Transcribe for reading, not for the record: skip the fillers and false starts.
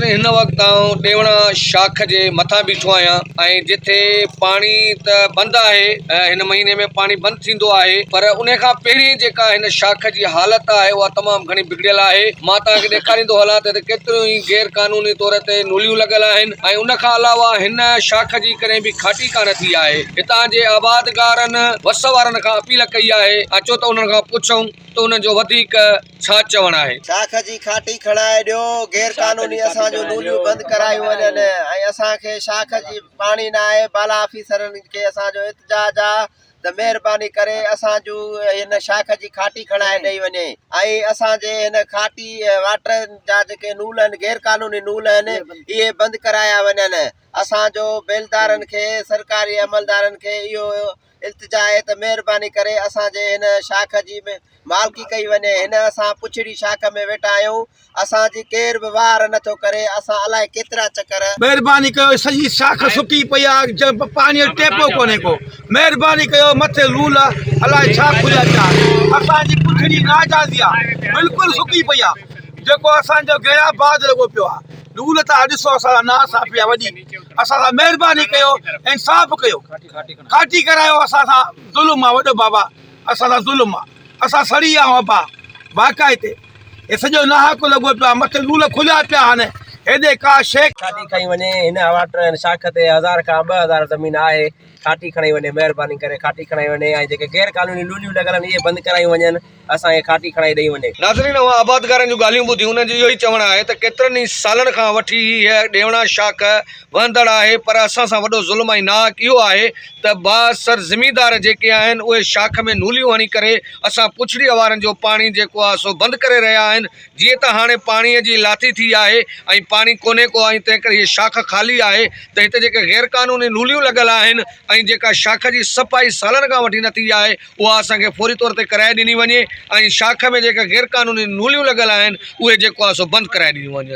नाज़रीन हिन वक्त ॾेवण शाख जे मथा बीठो आहियां जिथे पानी त बंद है। हिन महीने में पानी बंद थींदो आहे पर उन खां पहिरीं जेका हिन शाख जी हालत है वह तमाम घणी बिगड़ियल है। मां तव्हांखे ॾेखारींदो हलां त केतिरियूं ई गैर कानूनी तौर ते नूलियूं लॻल आहिनि उन खां अलावा हिन शाख जी कॾहिं बि खाटी कान थी आहे। हितां जे आबादगारनि वस वारनि खां अपील कई आहे अचो त उन्हनि खां पुछूं त उन जो वधीक छा चवणु आहे। शाख जी खाटी खणाए ॾियो, गैर कानूनी असांजो नूलियूं बंदि करायूं वञनि ऐं असांखे शाख जी पाणी न आहे। बाला ऑफिसरनि खे असांजो इतिजाज आहे त महिरबानी करे असांजो हिन शाख जी खाटी खणाए ॾेई वञे ऐं असांजे हिन खाटी वाटर जा जेके नूल आहिनि गैर कानूनी नूल आहिनि इहे बंदि कराया वञनि। असांजो बेलदारनि खे सरकारी अमलदारनि खे इहो इल्तिजा आहे त महिरबानी करे असांजे हिन शाख जी मालकी कई वञे। हिन असां पुछड़ी शाख में वेठा आहियूं, असांजी केर बि वार नथो करे। असां अलाए केतिरा चक्कर महिरबानी कयो, सॼी शाख सुकी पई आहे, पाणी जो टेपो कोन्हे को। महिरबानी कयो, मथे लूल अलाए छा खुलिया पिया। असांजी पुछड़ी नाजाज़ी आहे, बिल्कुलु सुकी पई आहे। जेको असांजो गैराबाद लॻो पियो आहे, लूल त ॾिसो असां नास आहे पिया वॾी। असां सां महिरबानी कयो, इंसाफ़ कयो, खाटी करायो। असां सां ज़ुल्म आहे वॾो बाबा, असां सां ज़ुल्म आहे। असां सड़ी विया आहियूं बाक़ाइदे, हे सॼो नहाको लॻो पियो आहे, मथे लूल खुलिया पिया आहिनि। हेॾे का शइ खाटी खणी वञे। हिन वाटर शाख ते 1000 खां 2000 ज़मीन आहे, खाटी खणी वञे। महिरबानी करे खाटी खणाई वञे ऐं जेके गैर कानूनी नूलियूं लॻल आहिनि इहे बंदि करायूं वञनि, असांखे खाटी खणाई ॾेई वञे। नाज़रीन आबादगारनि जूं ॻाल्हियूं ॿुधियूं, उन जो इहो ई चवणु आहे त केतिरनि ई सालनि खां वठी हीअ ॾेवणा शाख वहंदड़ आहे पर असां सां वॾो ज़ुल्म ऐं नाहक इहो आहे त बासर ज़मींदार जेके आहिनि उहे शाख में नूलियूं हणी करे असां पुछड़ीअ वारनि जो पाणी जेको आहे सो बंदि करे रहिया आहिनि। जीअं त हाणे पाणीअ जी लाथी थी आहे ऐं पाणी कोन्हे को ऐं तंहिं करे हीअ शाख ख़ाली आहे त हिते जेके गैर कानूनी नूलियूं लॻल आहिनि ऐं जेका शाख जी सफ़ाई सालनि खां वठी न थी आहे उहा असांखे फौरी तौर ते कराए ॾिनी वञे ऐं शाख में जेका गैर कानूनी नूलियूं लॻल आहिनि उहे जेको आहे सो बंदि कराए ॾिनियूं वञनि।